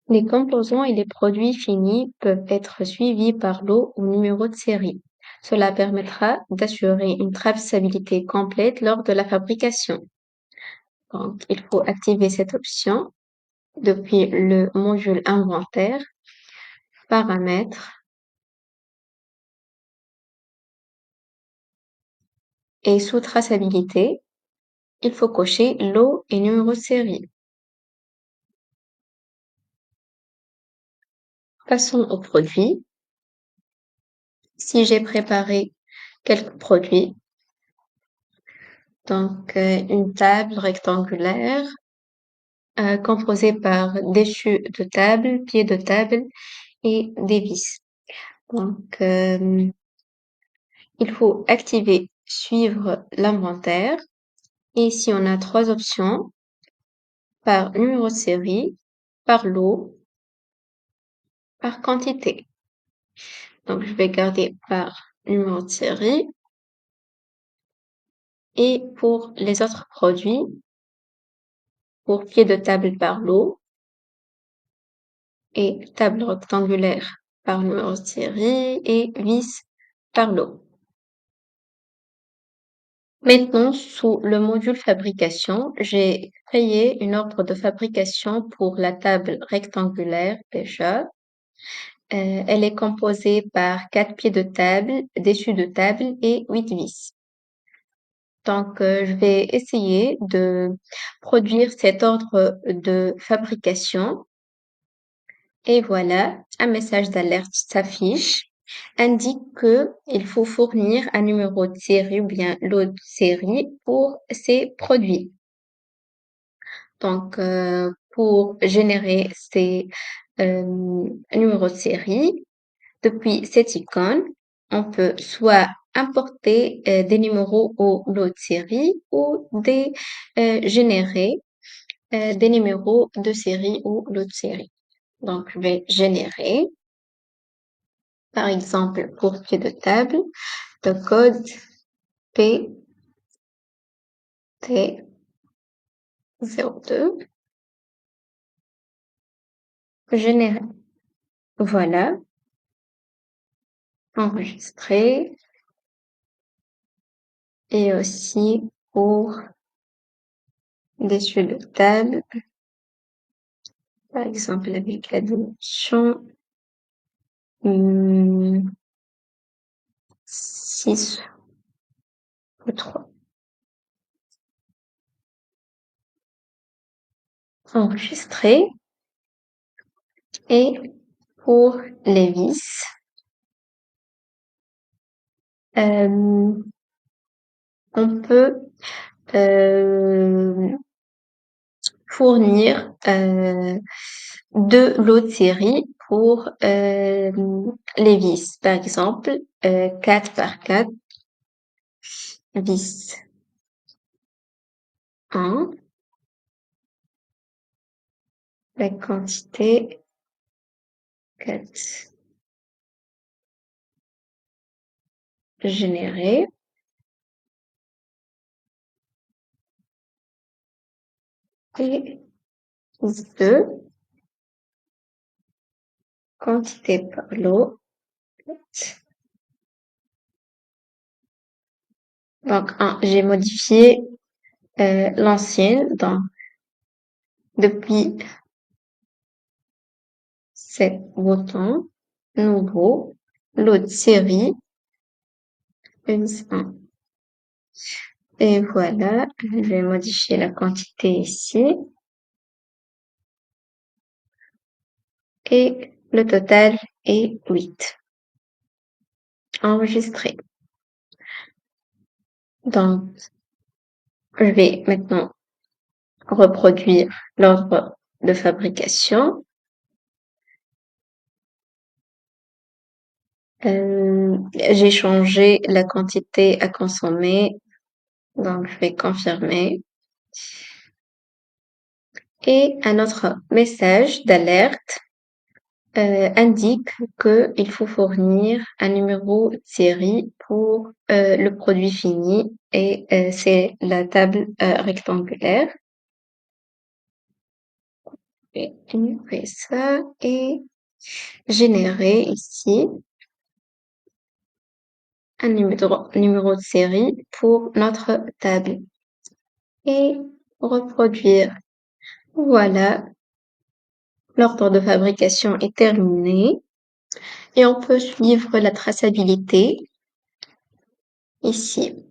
Les composants et les produits finis peuvent être suivis par lot ou numéro de série. Cela permettra d'assurer une traçabilité complète lors de la fabrication. Donc, il faut activer cette option depuis le module inventaire, paramètres et sous traçabilité, il faut cocher lot et numéro de série. Passons aux produits. Si j'ai préparé quelques produits, donc une table rectangulaire composée par dessus de table, pied de table et des vis. Donc, il faut activer suivre l'inventaire et ici on a trois options par numéro de série, par lot, par quantité. Donc, je vais garder par numéro de série et pour les autres produits, pour pied de table par lot et table rectangulaire par numéro de série et vis par lot. Maintenant, sous le module fabrication, j'ai créé une ordre de fabrication pour la table rectangulaire déjà. Elle est composée par 4 pieds de table, dessus de table et 8 vis. Donc, je vais essayer de produire cet ordre de fabrication. Et voilà, un message d'alerte s'affiche, indique que il faut fournir un numéro de série ou bien lot de série pour ces produits. Donc, pour générer ces numéros de série, depuis cette icône, on peut soit importer des numéros au lot de série ou générer des numéros de série ou lot de série. Donc, je vais générer, par exemple, pour pied de table, le code PT02 générer. Voilà, enregistrer et aussi pour dessus de table, par exemple, avec la dimension 6 ou 3. Enregistrer et pour les vis, on peut fournir deux lots de série pour les vis. Par exemple, 4 par 4 vis 1, la quantité 4 générée et 2 quantité par lot. Donc, j'ai modifié l'ancienne. Donc, depuis cet bouton, nouveau, lot de série, vis 1. Et voilà, je vais modifier la quantité ici. Et le total est 8. Enregistré. Donc, je vais maintenant reproduire l'ordre de fabrication. J'ai changé la quantité à consommer, donc je vais confirmer. Et un autre message d'alerte indique qu'il faut fournir un numéro de série pour le produit fini et c'est la table rectangulaire. vais énumérer ça et générer ici un numéro de série pour notre table et reproduire. Voilà, l'ordre de fabrication est terminé et on peut suivre la traçabilité ici.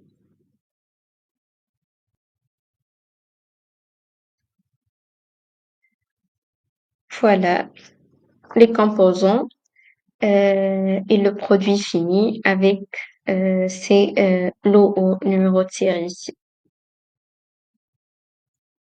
Voilà, les composants et le produit fini avec c'est l'eau au numéro de série ici.